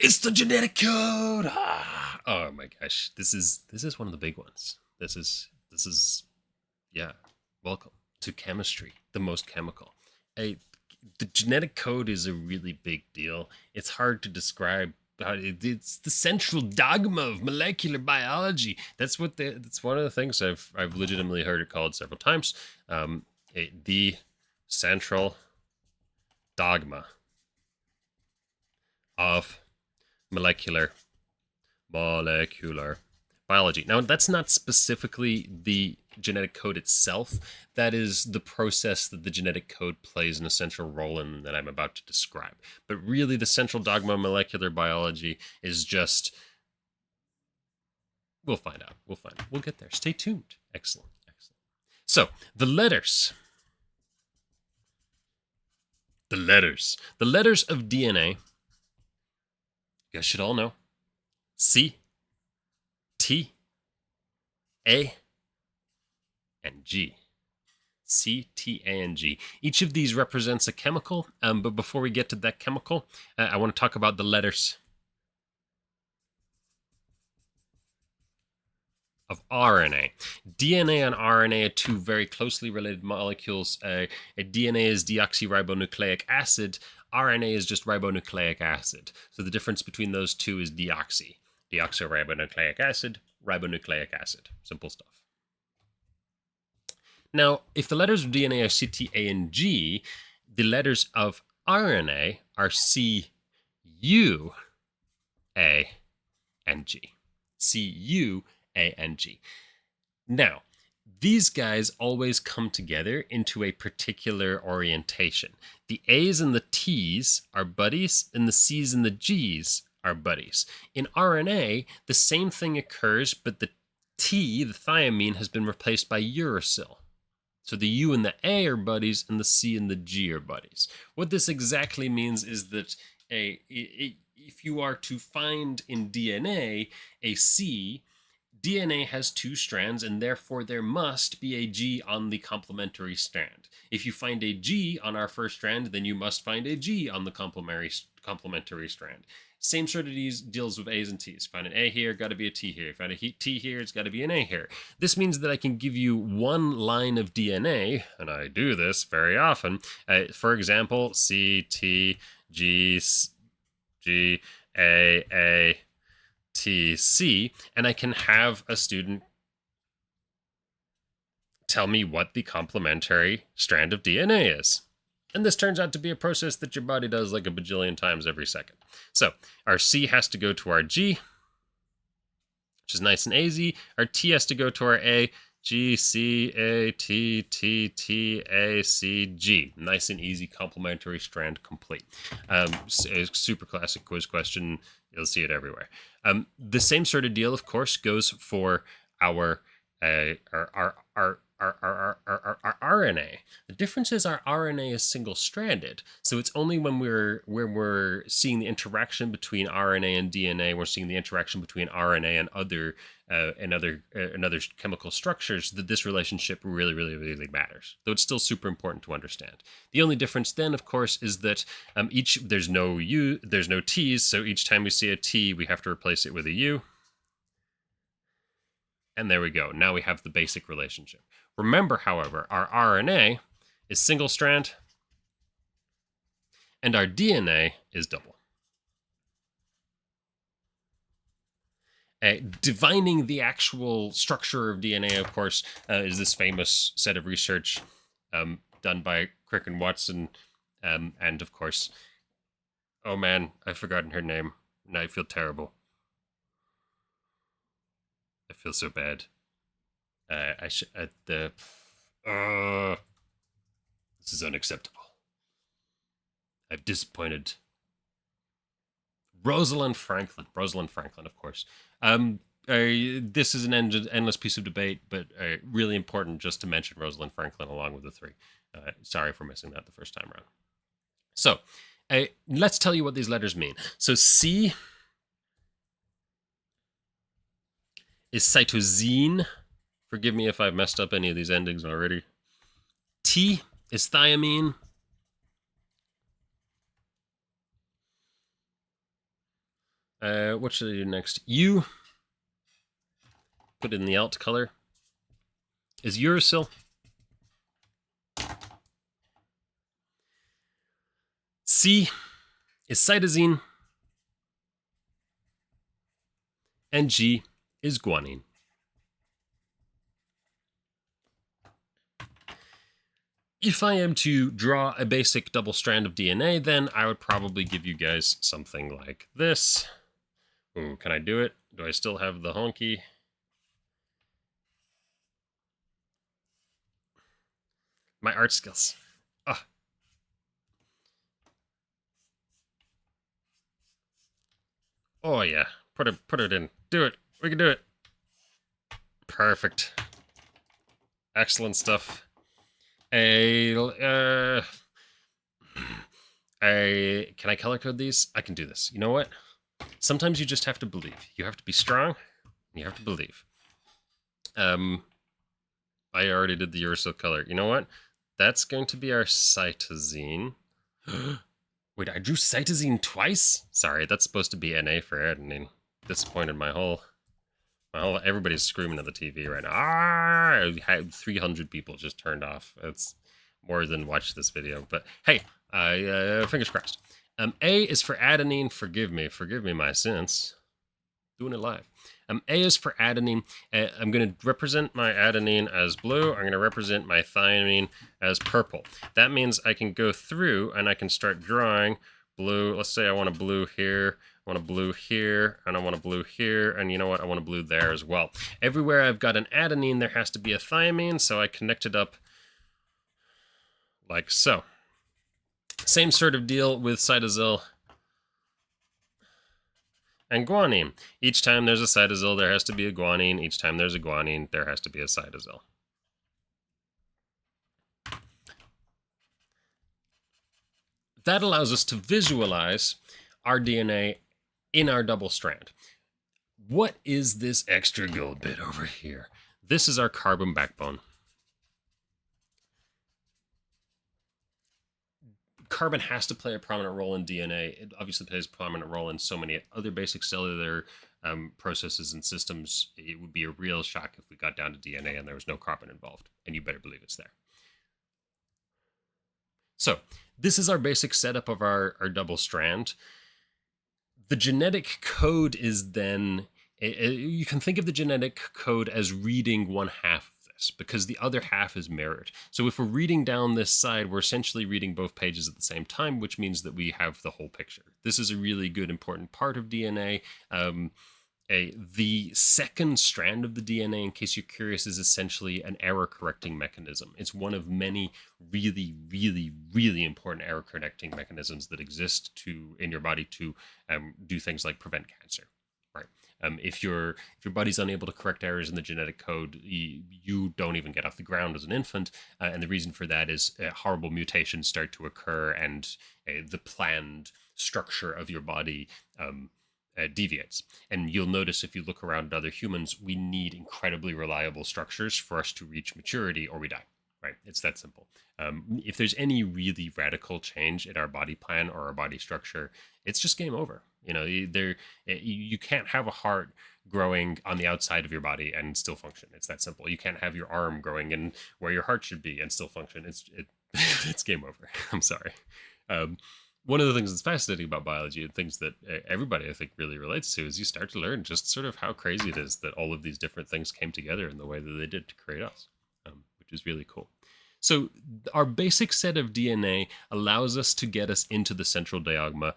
It's the genetic code. Ah. Oh my gosh, this is one of the big ones. This is yeah. Welcome to chemistry, the most chemical. A, the genetic code is a really big deal. It's hard to describe. It's the central dogma of molecular biology. That's one of the things I've legitimately heard it called several times. The central dogma of molecular biology. Now, that's not specifically the genetic code itself. That is the process that the genetic code plays an essential role in that I'm about to describe. But really, the central dogma of molecular biology is just... We'll find out. We'll get there. Stay tuned. Excellent. So, the letters. The letters of DNA, you guys should all know. C, T, A, and G. C, T, A, and G. Each of these represents a chemical, but before we get to that chemical, I want to talk about the letters of RNA. DNA and RNA are two very closely related molecules. A DNA is deoxyribonucleic acid. RNA is just ribonucleic acid. So the difference between those two is deoxyribonucleic acid, ribonucleic acid. Simple stuff. Now, if the letters of DNA are C, T, A, and G, the letters of RNA are C, U, A, and G. C, U, A, and G. Now, these guys always come together into a particular orientation. The A's and the T's are buddies, and the C's and the G's are buddies. In RNA, the same thing occurs, but the T, the thymine, has been replaced by uracil. So the U and the A are buddies, and the C and the G are buddies. What this exactly means is that if you are to find in DNA a C, DNA has two strands, and therefore there must be a G on the complementary strand. If you find a G on our first strand, then you must find a G on the complementary strand. Same sort of deals with A's and T's. Find an A here, got to be a T here. Find a T here, it's got to be an A here. This means that I can give you one line of DNA, and I do this very often. For example, C, T, G, G, A, T, C, and I can have a student tell me what the complementary strand of DNA is. And this turns out to be a process that your body does like a bajillion times every second. So our C has to go to our G, which is nice and easy. Our T has to go to our A, G, C, A, T, T, T, A, C, G. Nice and easy complementary strand complete. A super classic quiz question. You'll see it everywhere. The same sort of deal, of course, goes for our RNA. The difference is our RNA is single-stranded, so it's only when we're seeing the interaction between RNA and DNA, we're seeing the interaction between RNA and other chemical structures that this relationship really matters. Though it's still super important to understand. The only difference then, of course, is that there's no T's, so each time we see a T, we have to replace it with a U. And there we go. Now we have the basic relationship. Remember, however, our RNA is single strand, and our DNA is double. Divining the actual structure of DNA, of course, is this famous set of research done by Crick and Watson, and of course, oh man, I've forgotten her name. Now I feel terrible. I feel so bad. This is unacceptable. I've disappointed. Rosalind Franklin, of course. This is an endless piece of debate, but really important just to mention Rosalind Franklin along with the three. Sorry for missing that the first time around. So, let's tell you what these letters mean. So C is cytosine. Forgive me if I've messed up any of these endings already. T is thiamine. What should I do next? U, put it in the alt color, is uracil. C is cytosine. And G is guanine. If I am to draw a basic double strand of DNA, then I would probably give you guys something like this. Ooh, can I do it? Do I still have the honky? My art skills. Ah. Oh yeah, put it in. Do it. We can do it. Perfect. Excellent stuff. Can I color code these? I can do this. You know what? Sometimes you just have to believe. You have to be strong. And you have to believe. I already did the uracil color. You know what? That's going to be our cytosine. Wait, I drew cytosine twice? Sorry, that's supposed to be Na for adenine. Disappointed my whole everybody's screaming at the TV right now. Ah! 300 people just turned off. It's more than watch this video. But hey, fingers crossed. A is for adenine. Forgive me my sins. Doing it live. A is for adenine. I'm going to represent my adenine as blue. I'm going to represent my thymine as purple. That means I can go through and I can start drawing blue. Let's say I want a blue here, I want a blue here, and I want a blue here, and you know what? I want a blue there as well. Everywhere I've got an adenine, there has to be a thymine, so I connect it up like so. Same sort of deal with cytosine and guanine. Each time there's a cytosine, there has to be a guanine. Each time there's a guanine, there has to be a cytosine. That allows us to visualize our DNA in our double strand. What is this extra gold bit over here? This is our carbon backbone. Carbon has to play a prominent role in DNA. It obviously plays a prominent role in so many other basic cellular processes and systems. It would be a real shock if we got down to DNA and there was no carbon involved, and you better believe it's there. So this is our basic setup of our double strand. The genetic code is then, you can think of the genetic code as reading one half of this because the other half is mirrored. So if we're reading down this side, we're essentially reading both pages at the same time, which means that we have the whole picture. This is a really good, important part of DNA. The second strand of the DNA, in case you're curious, is essentially an error-correcting mechanism. It's one of many really, really, really important error-correcting mechanisms that exist in your body to do things like prevent cancer. Right? If your body's unable to correct errors in the genetic code, you don't even get off the ground as an infant, and the reason for that is horrible mutations start to occur, and the planned structure of your body deviates. And you'll notice if you look around at other humans, we need incredibly reliable structures for us to reach maturity or we die, right? It's that simple. If there's any really radical change in our body plan or our body structure, it's just game over. You know, you can't have a heart growing on the outside of your body and still function. It's that simple. You can't have your arm growing in where your heart should be and still function. It's game over. I'm sorry. One of the things that's fascinating about biology and things that everybody, I think, really relates to is you start to learn just sort of how crazy it is that all of these different things came together in the way that they did to create us, which is really cool. So our basic set of DNA allows us to get us into the central dogma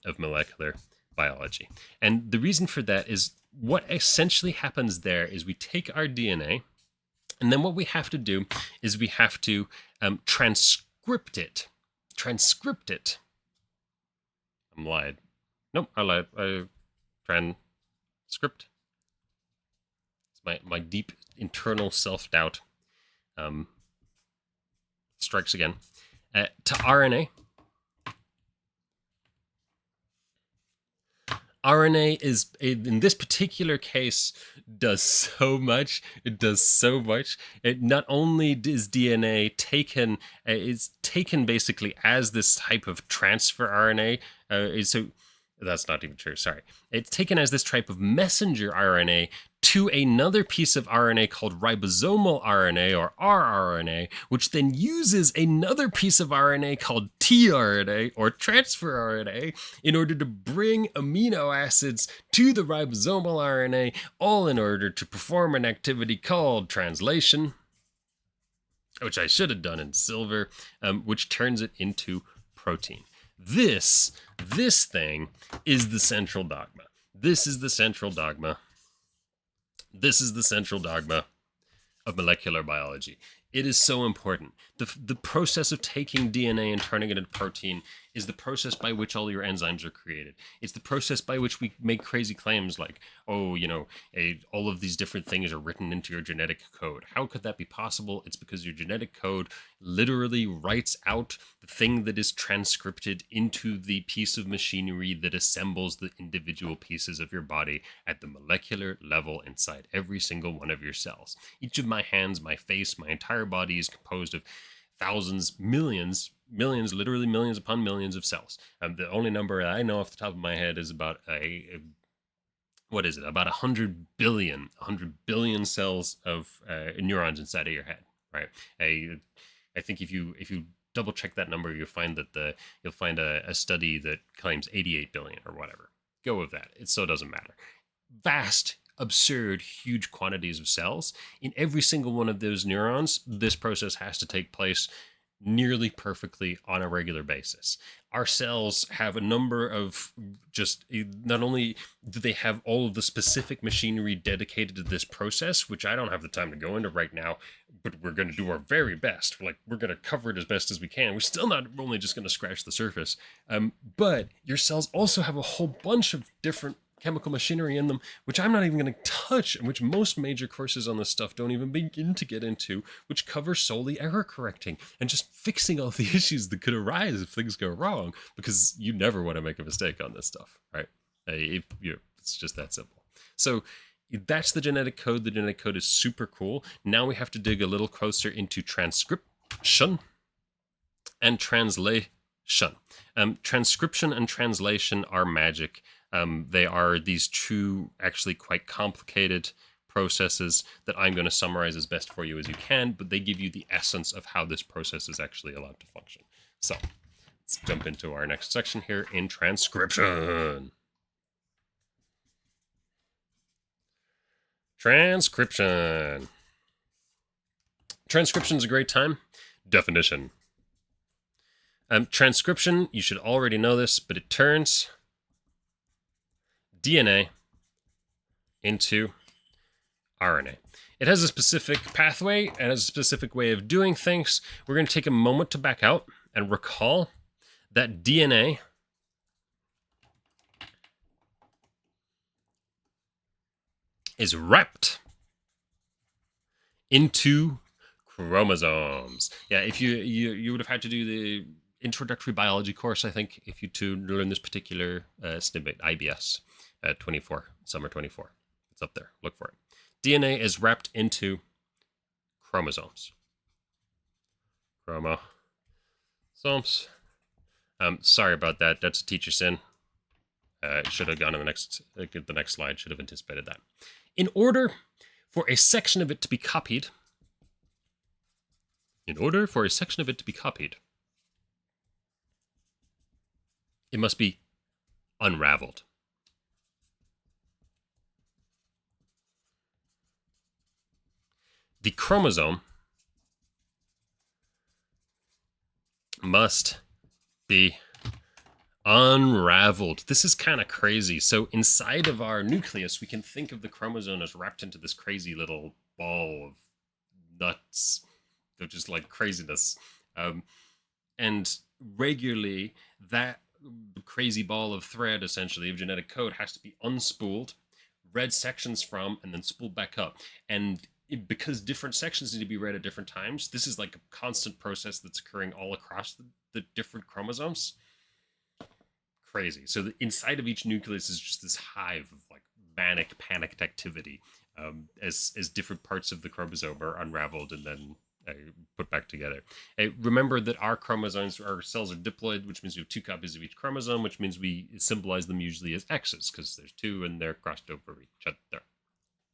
of molecular biology. And the reason for that is what essentially happens there is we take our DNA, and then what we have to do is we have to transcript it. I'm lied. Nope, I lied. Transcript. It's my deep internal self-doubt strikes again. To RNA. RNA is, in this particular case, does so much. It does so much. It not only is DNA taken, it's taken basically as this type of transfer RNA. So That's not even true. Sorry. It's taken as this type of messenger RNA to another piece of RNA called ribosomal RNA or rRNA, which then uses another piece of RNA called tRNA or transfer RNA in order to bring amino acids to the ribosomal RNA, all in order to perform an activity called translation, which I should have done in silver, which turns it into protein. This thing is the central dogma. This is the central dogma. This is the central dogma of molecular biology. It is so important. The process of taking DNA and turning it into protein is the process by which all your enzymes are created. It's the process by which we make crazy claims like, oh, all of these different things are written into your genetic code. How could that be possible? It's because your genetic code literally writes out the thing that is transcripted into the piece of machinery that assembles the individual pieces of your body at the molecular level inside every single one of your cells. Each of my hands, my face, my entire body is composed of thousands, millions, literally millions upon millions of cells. The only number I know off the top of my head is about about 100 billion cells of neurons inside of your head, right? I think if you double check that number, you'll find that you'll find a study that claims 88 billion or whatever. Go with that. It so doesn't matter. Vast, absurd, huge quantities of cells. In every single one of those neurons, this process has to take place nearly perfectly on a regular basis. Our cells have a number of not only do they have all of the specific machinery dedicated to this process, which I don't have the time to go into right now, but we're going to do our very best. We're going to cover it as best as we can. We're still not only just going to scratch the surface, but your cells also have a whole bunch of different chemical machinery in them, which I'm not even going to touch, and which most major courses on this stuff don't even begin to get into, which cover solely error correcting and just fixing all the issues that could arise if things go wrong, because you never want to make a mistake on this stuff, right? It's just that simple. So that's the genetic code. The genetic code is super cool. Now we have to dig a little closer into transcription and translation. Transcription and translation are magic. They are these two actually quite complicated processes that I'm going to summarize as best for you as you can, but they give you the essence of how this process is actually allowed to function. So let's jump into our next section here in transcription. Transcription. Transcription is a great time. Definition. Transcription, you should already know this, but it turns DNA into RNA. It has a specific pathway and has a specific way of doing things. We're going to take a moment to back out and recall that DNA is wrapped into chromosomes. Yeah, if you would have had to do the introductory biology course, I think, if you to learn this particular snippet, IBS 24, summer 24. It's up there. Look for it. DNA is wrapped into chromosomes. Chromosomes. Sorry about that. That's a teacher sin. Should have gone to the next slide. Should have anticipated that. In order for a section of it to be copied, it must be unraveled. The chromosome must be unraveled. This is kind of crazy. So inside of our nucleus, we can think of the chromosome as wrapped into this crazy little ball of nuts. They're just like craziness. And regularly, that crazy ball of thread, essentially, of genetic code has to be unspooled, read sections from, and then spooled back up. And because different sections need to be read at different times, this is like a constant process that's occurring all across the different chromosomes. Crazy. So the inside of each nucleus is just this hive of like manic, panicked activity as different parts of the chromosome are unraveled and then put back together. Remember that our chromosomes, our cells are diploid, which means we have 2 copies of each chromosome, which means we symbolize them usually as X's because there's 2 and they're crossed over each other.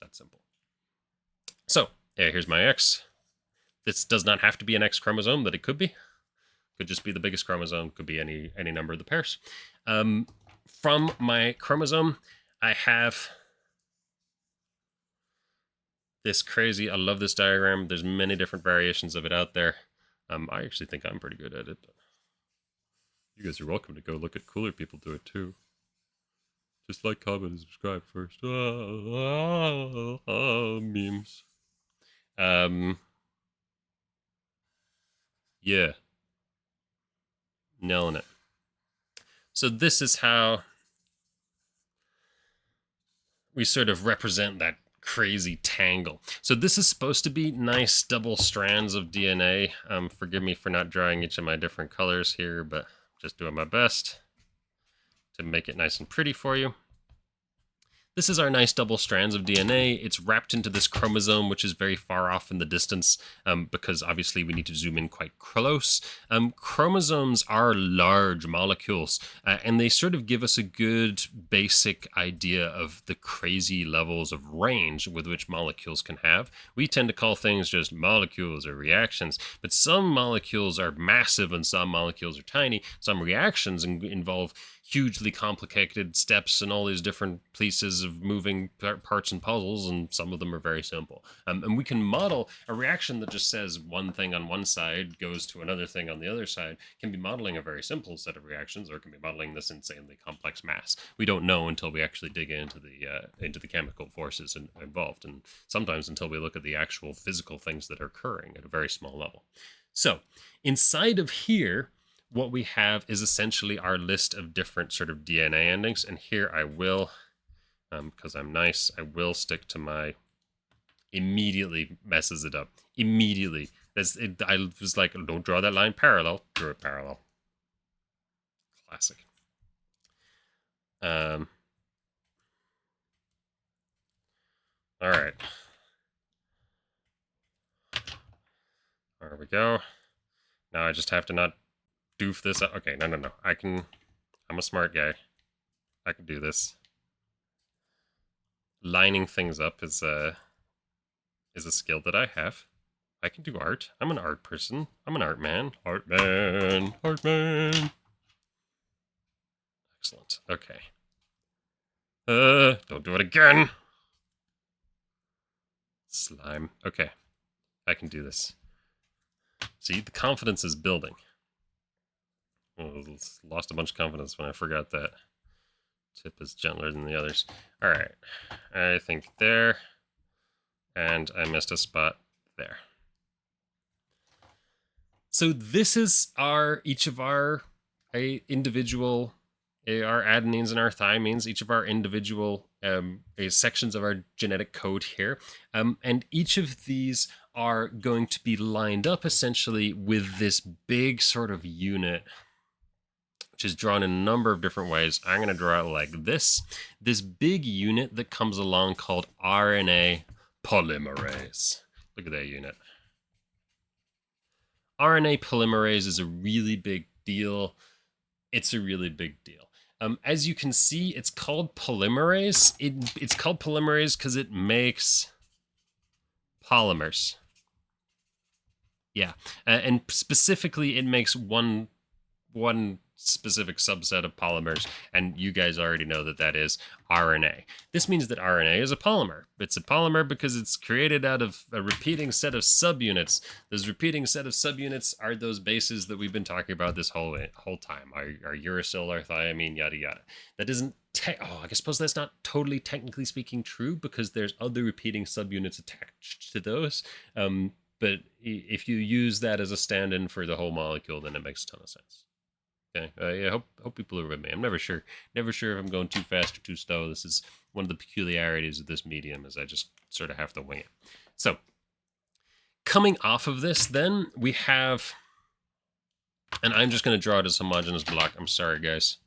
That's simple. So here's my X. This does not have to be an X chromosome, that it could be. Could just be the biggest chromosome, could be any number of the pairs. From my chromosome, I have this crazy, I love this diagram. There's many different variations of it out there. I actually think I'm pretty good at it. You guys are welcome to go look at cooler people do it too. Just like, comment, and subscribe first. Memes. Yeah. Nailing it. So this is how we sort of represent that crazy tangle. So this is supposed to be nice double strands of DNA. Forgive me for not drawing each of my different colors here, but just doing my best to make it nice and pretty for you. This is our nice double strands of DNA. It's wrapped into this chromosome, which is very far off in the distance because obviously we need to zoom in quite close. Chromosomes are large molecules and they sort of give us a good basic idea of the crazy levels of range with which molecules can have. We tend to call things just molecules or reactions, but some molecules are massive and some molecules are tiny. Some reactions involve hugely complicated steps and all these different pieces of moving parts and puzzles, and some of them are very simple. And we can model a reaction that just says one thing on one side goes to another thing on the other side, can be modeling a very simple set of reactions, or can be modeling this insanely complex mass. We don't know until we actually dig into the chemical forces involved, and sometimes until we look at the actual physical things that are occurring at a very small level. So inside of here, what we have is essentially our list of different sort of DNA endings. And here I will, because I'm nice, I will stick to my immediately messes it up. Immediately. I was like, don't draw that line parallel. Drew it parallel. Classic. All right. There we go. Now I just have to not doof this up. Okay, no. I'm a smart guy. I can do this. Lining things up is a skill that I have. I can do art. I'm an art person. I'm an art man. Art man. Art man. Excellent. Okay. Don't do it again. Slime. Okay. I can do this. See, the confidence is building. Oh, lost a bunch of confidence when I forgot that. Tip is gentler than the others. All right. I think there. And I missed a spot there. So this is each of our individual, our adenines and our thymines, each of our individual sections of our genetic code here. And each of these are going to be lined up essentially with this big sort of unit, which is drawn in a number of different ways. I'm going to draw it like this big unit that comes along called RNA polymerase. Look at that unit. RNA polymerase is a really big deal. It's a really big deal. As you can see, it's called polymerase. It's called polymerase because it makes polymers. Yeah, and specifically, it makes one specific subset of polymers, and you guys already know that is RNA. This means that RNA is a polymer. It's a polymer because it's created out of a repeating set of subunits. Those repeating set of subunits are those bases that we've been talking about this whole time. Our uracil, our thiamine, yada yada. That isn't I suppose that's not totally technically speaking true because there's other repeating subunits attached to those. But if you use that as a stand-in for the whole molecule, then it makes a ton of sense. Okay. Yeah, hope people are with me. I'm never sure if I'm going too fast or too slow. This is one of the peculiarities of this medium, is I just sort of have to wing it. So, coming off of this, then we have, and I'm just going to draw it as homogeneous block. I'm sorry, guys.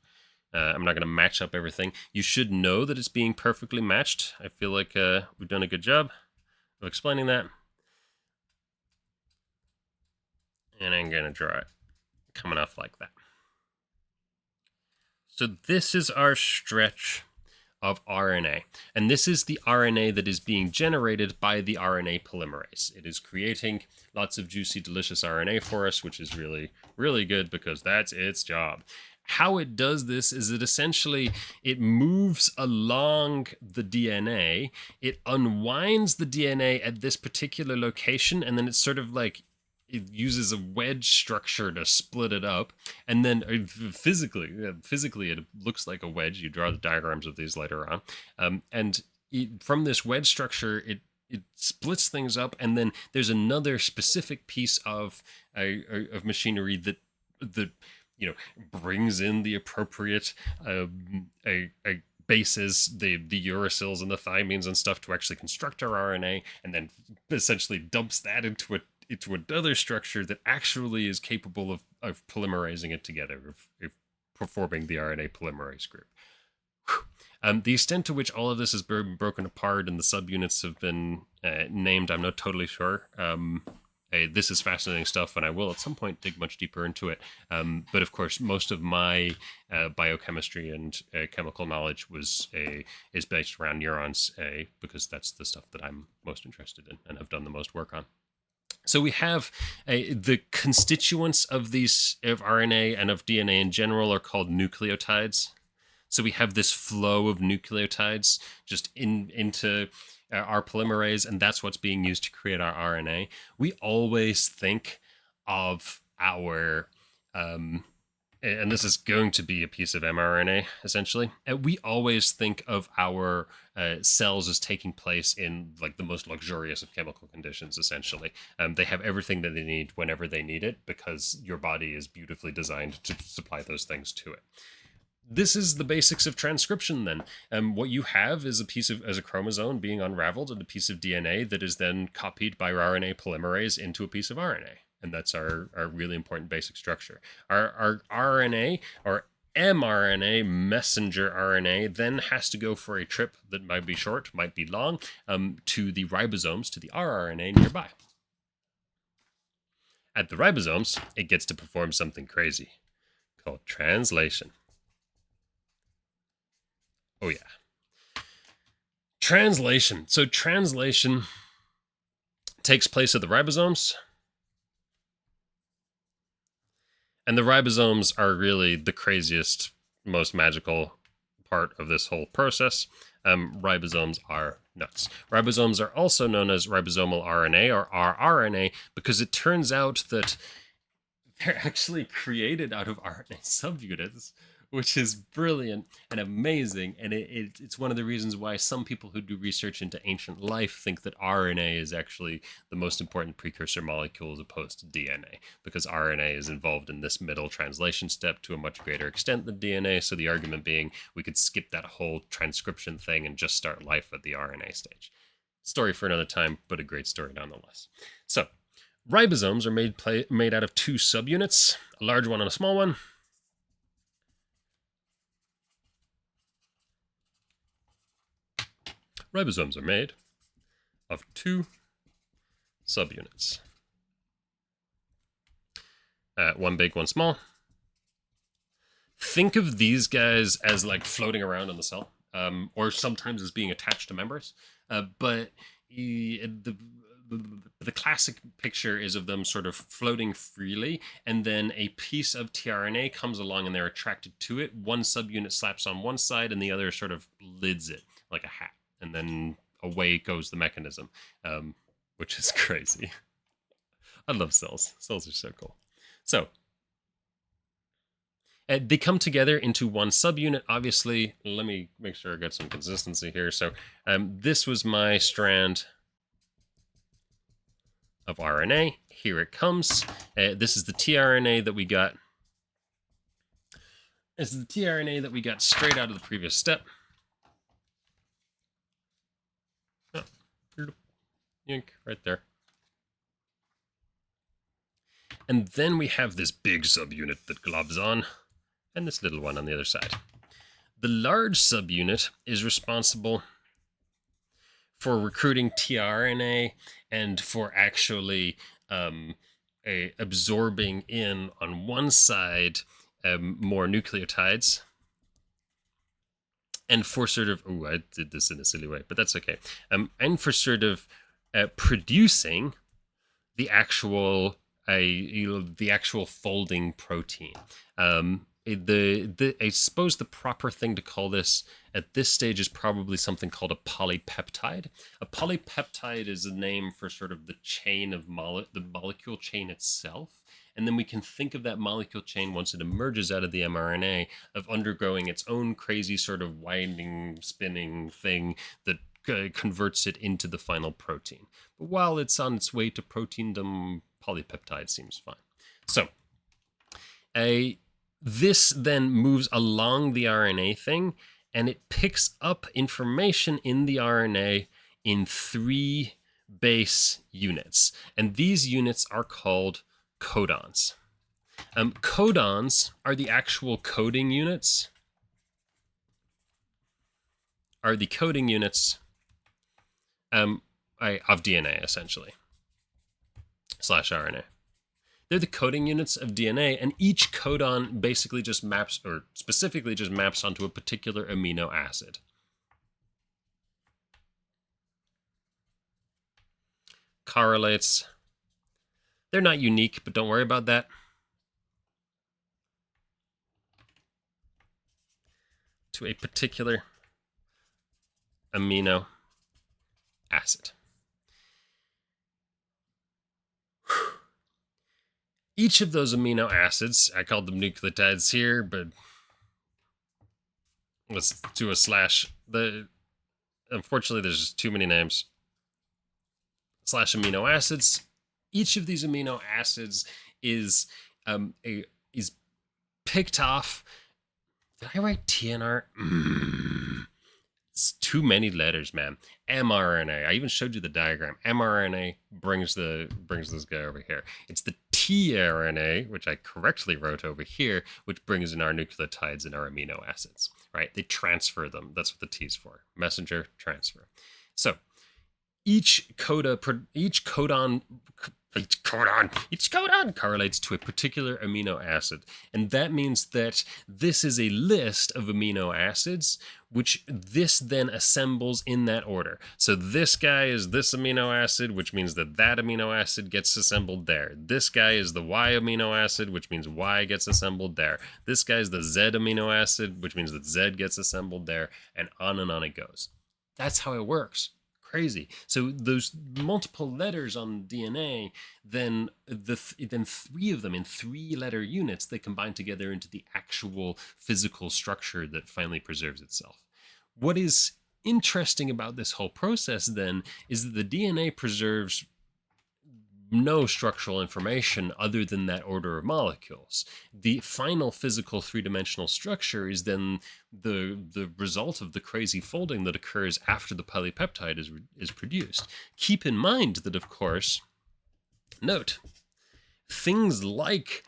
I'm not going to match up everything. You should know that it's being perfectly matched. I feel like we've done a good job of explaining that. And I'm going to draw it coming off like that. So this is our stretch of RNA. And this is the RNA that is being generated by the RNA polymerase. It is creating lots of juicy, delicious RNA for us, which is really, really good because that's its job. How it does this is it essentially, it moves along the DNA, it unwinds the DNA at this particular location, and then it's sort of like, it uses a wedge structure to split it up, and then physically it looks like a wedge. You draw the diagrams of these later on, and from this wedge structure, it splits things up, and then there's another specific piece of machinery that brings in the appropriate bases, the uracils and the thymines and stuff to actually construct our RNA, and then essentially dumps that into another structure that actually is capable of polymerizing it together, of performing the RNA polymerase group. The extent to which all of this has been broken apart and the subunits have been named, I'm not totally sure. This is fascinating stuff, and I will at some point dig much deeper into it. But of course, most of my biochemistry and chemical knowledge is based around neurons, because that's the stuff that I'm most interested in and have done the most work on. So we have the constituents of RNA and of DNA in general are called nucleotides. So we have this flow of nucleotides just into our polymerase, and that's what's being used to create our RNA. We always think of our and this is going to be a piece of mRNA, essentially. And we always think of our cells as taking place in like the most luxurious of chemical conditions, essentially. They have everything that they need whenever they need it, because your body is beautifully designed to supply those things to it. This is the basics of transcription then. What you have is a chromosome being unraveled and a piece of DNA that is then copied by RNA polymerase into a piece of RNA. And that's our really important basic structure. Our RNA, or mRNA, messenger RNA, then has to go for a trip that might be short, might be long, to the ribosomes, to the rRNA nearby. At the ribosomes, it gets to perform something crazy called translation. Oh yeah. Translation. So translation takes place at the ribosomes. And the ribosomes are really the craziest, most magical part of this whole process. Ribosomes are nuts. Ribosomes are also known as ribosomal RNA, or rRNA, because it turns out that they're actually created out of RNA subunits, which is brilliant and amazing. And it's one of the reasons why some people who do research into ancient life think that RNA is actually the most important precursor molecule as opposed to DNA, because RNA is involved in this middle translation step to a much greater extent than DNA. So the argument being we could skip that whole transcription thing and just start life at the RNA stage. Story for another time, but a great story nonetheless. So ribosomes are made out of two subunits, a large one and a small one. Ribosomes are made of two subunits. One big, one small. Think of these guys as like floating around in the cell, or sometimes as being attached to members. But the classic picture is of them sort of floating freely, and then a piece of tRNA comes along and they're attracted to it. One subunit slaps on one side and the other sort of lids it like a hat. And then away goes the mechanism, which is crazy. I love cells. Cells are so cool. So they come together into one subunit. Obviously, let me make sure I got some consistency here. So this was my strand of RNA. Here it comes. This is the tRNA that we got. This is the tRNA that we got straight out of the previous step. Yink, right there. And then we have this big subunit that globs on, and this little one on the other side. The large subunit is responsible for recruiting tRNA and for actually absorbing in on one side more nucleotides, and for sort of, oh, I did this in a silly way, but that's okay. And for sort of producing the actual the actual folding protein. I suppose the proper thing to call this at this stage is probably something called a polypeptide. A polypeptide is a name for sort of the chain of the molecule chain itself. And then we can think of that molecule chain once it emerges out of the mRNA of undergoing its own crazy sort of winding, spinning thing that converts it into the final protein. But while it's on its way to proteindom, polypeptide seems fine. So this then moves along the RNA thing, and it picks up information in the RNA in 3 base units. And these units are called codons. Codons are the actual coding units. Are the coding units of DNA, essentially, / RNA. They're the coding units of DNA, and each codon basically just maps, or specifically just maps onto a particular amino acid. Correlates. They're not unique, but don't worry about that. To a particular amino acid. Each of those amino acids, I called them nucleotides here, but let's do a /. Unfortunately, there's just too many names. / amino acids. Each of these amino acids is picked off. Did I write TNR? It's too many letters, man. mRNA. I even showed you the diagram. mRNA brings this guy over here. It's the tRNA, which I correctly wrote over here, which brings in our nucleotides and our amino acids, right? They transfer them. That's what the T is for. Messenger transfer. So each codon correlates to a particular amino acid. And that means that this is a list of amino acids, which this then assembles in that order. So this guy is this amino acid, which means that that amino acid gets assembled there. This guy is the Y amino acid, which means Y gets assembled there. This guy is the Z amino acid, which means that Z gets assembled there, and on it goes. That's how it works. Crazy. So those multiple letters on DNA, then 3 of them in 3-letter units, they combine together into the actual physical structure that finally preserves itself. What is interesting about this whole process then is that the DNA preserves no structural information other than that order of molecules. The final physical 3-dimensional structure is then the result of the crazy folding that occurs after the polypeptide is produced. Keep in mind that, of course, note, things like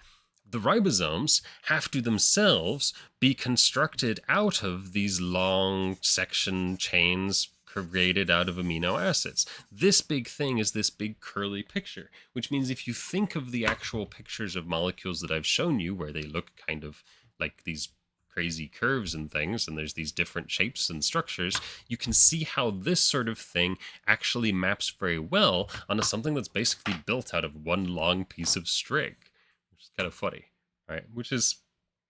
the ribosomes have to themselves be constructed out of these long section chains created out of amino acids. This big thing is this big curly picture, which means if you think of the actual pictures of molecules that I've shown you, where they look kind of like these crazy curves and things, and there's these different shapes and structures, you can see how this sort of thing actually maps very well onto something that's basically built out of one long piece of string, which is kind of funny, right? Which is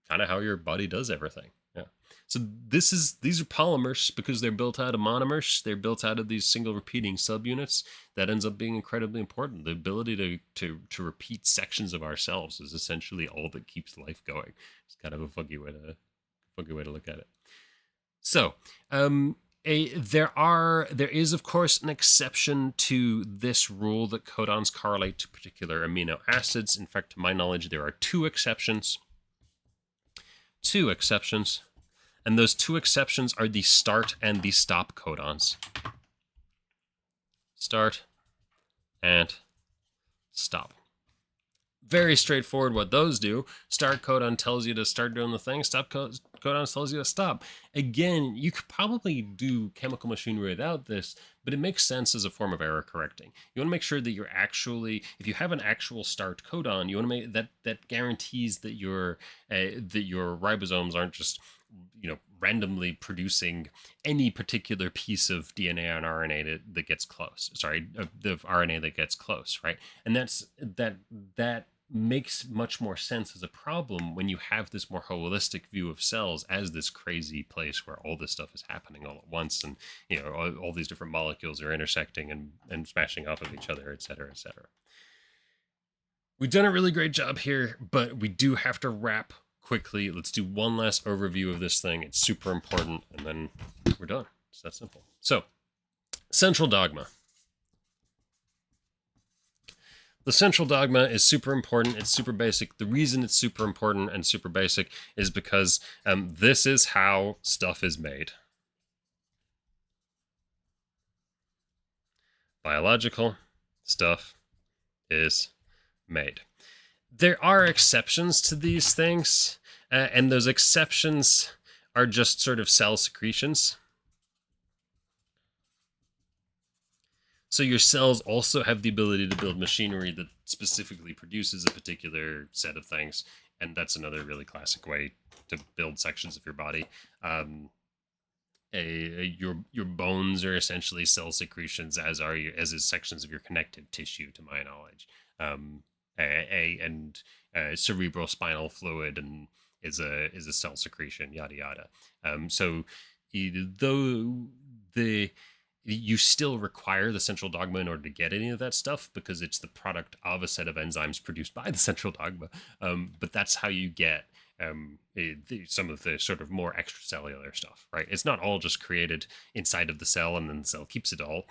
kind of how your body does everything. Yeah. So these are polymers because they're built out of monomers. They're built out of these single repeating subunits. That ends up being incredibly important. The ability to repeat sections of ourselves is essentially all that keeps life going. It's kind of a funky way to look at it. So there is of course an exception to this rule that codons correlate to particular amino acids. In fact, to my knowledge, there are 2 exceptions. 2 exceptions. And those 2 exceptions are the start and the stop codons. Start and stop. Very straightforward what those do. Start codon tells you to start doing the thing. Stop codon tells you to stop. Again, you could probably do chemical machinery without this, but it makes sense as a form of error correcting. You want to make sure that you're actually, if you have an actual start codon, you want to make that guarantees that your ribosomes aren't just randomly producing any particular piece of DNA and RNA that gets close. Sorry, the RNA that gets close, right? And that makes much more sense as a problem when you have this more holistic view of cells as this crazy place where all this stuff is happening all at once, and all these different molecules are intersecting and smashing off of each other, et cetera, et cetera. We've done a really great job here, but we do have to wrap quickly. Let's do one last overview of this thing. It's super important, and then we're done. It's that simple. So, central dogma. The central dogma is super important. It's super basic. The reason it's super important and super basic is because this is how stuff is made. Biological stuff is made. There are exceptions to these things, and those exceptions are just sort of cell secretions. So your cells also have the ability to build machinery that specifically produces a particular set of things, and that's another really classic way to build sections of your body. Your bones are essentially cell secretions, as is sections of your connective tissue, to my knowledge. Cerebral spinal fluid and is a cell secretion, yada yada. So though you still require the central dogma in order to get any of that stuff, because it's the product of a set of enzymes produced by the central dogma. But that's how you get some of the sort of more extracellular stuff, right? It's not all just created inside of the cell and then the cell keeps it all.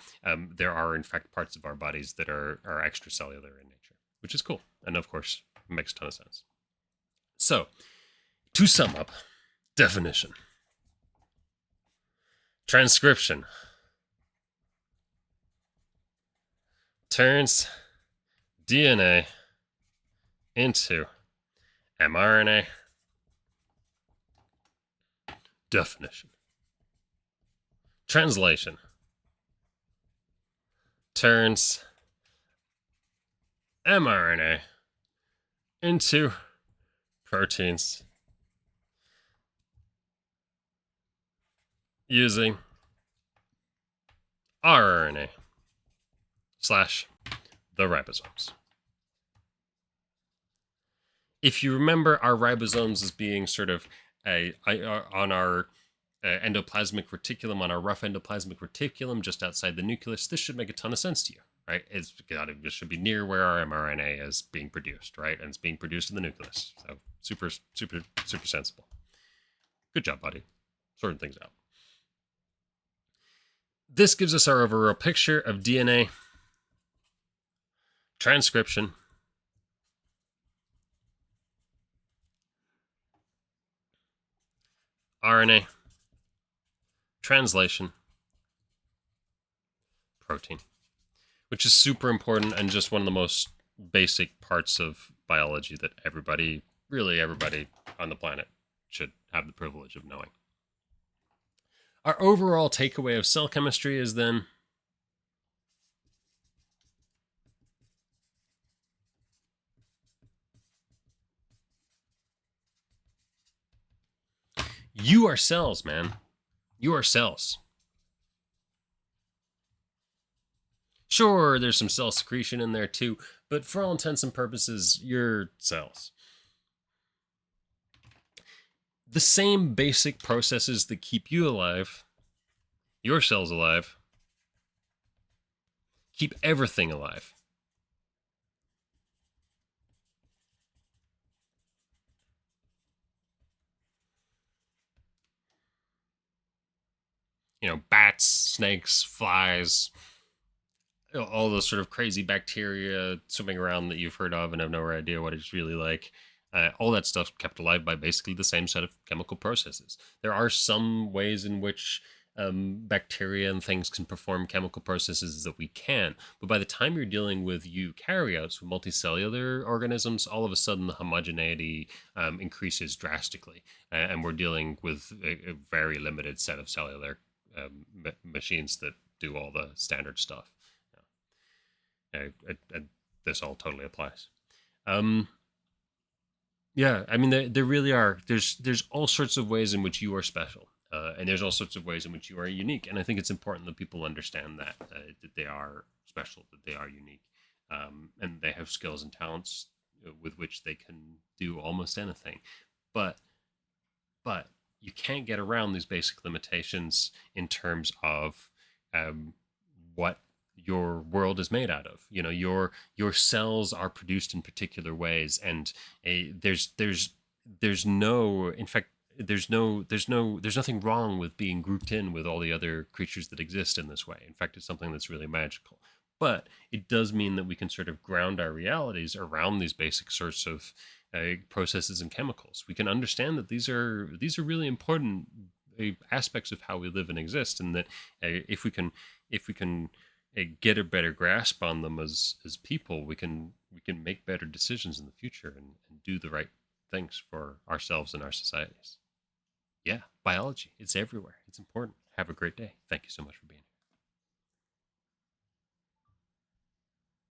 There are, in fact, parts of our bodies that are extracellular in nature, which is cool. And of course, it makes a ton of sense. So, to sum up, definition. Transcription turns DNA into mRNA. Definition. Translation turns mRNA into proteins using rRNA / the ribosomes. If you remember our ribosomes as being sort of on our endoplasmic reticulum, on our rough endoplasmic reticulum just outside the nucleus, this should make a ton of sense to you, right? It should be near where our mRNA is being produced, right? And it's being produced in the nucleus. So super, super, super sensible. Good job, buddy. Sorting things out. This gives us our overall picture of DNA, transcription, RNA, translation, protein, which is super important and just one of the most basic parts of biology that really everybody on the planet should have the privilege of knowing. Our overall takeaway of cell chemistry is then you are cells, man. You are cells. Sure, there's some cell secretion in there too, but for all intents and purposes, you're cells. The same basic processes that keep you alive, your cells alive, keep everything alive. Bats, snakes, flies, all those sort of crazy bacteria swimming around that you've heard of and have no idea what it's really like. All that stuff kept alive by basically the same set of chemical processes. There are some ways in which bacteria and things can perform chemical processes that we can. But by the time you're dealing with eukaryotes, with multicellular organisms, all of a sudden the homogeneity increases drastically, and we're dealing with a very limited set of cellular machines that do all the standard stuff. This all totally applies. Um, yeah, I mean, there really are. There's all sorts of ways in which you are special, and there's all sorts of ways in which you are unique. And I think it's important that people understand that they are special, that they are unique, and they have skills and talents with which they can do almost anything. But but you can't get around these basic limitations in terms of what your world is made out of. You know, your cells are produced in particular ways, and there's no, in fact, there's nothing wrong with being grouped in with all the other creatures that exist in this way. In fact, it's something that's really magical. But it does mean that we can sort of ground our realities around these basic sorts of processes and chemicals. We can understand that these are really important aspects of how we live and exist, and that if we can get a better grasp on them as people, we can make better decisions in the future, and do the right things for ourselves and our societies. Yeah, biology, it's everywhere. It's important. Have a great day. Thank you so much for being here.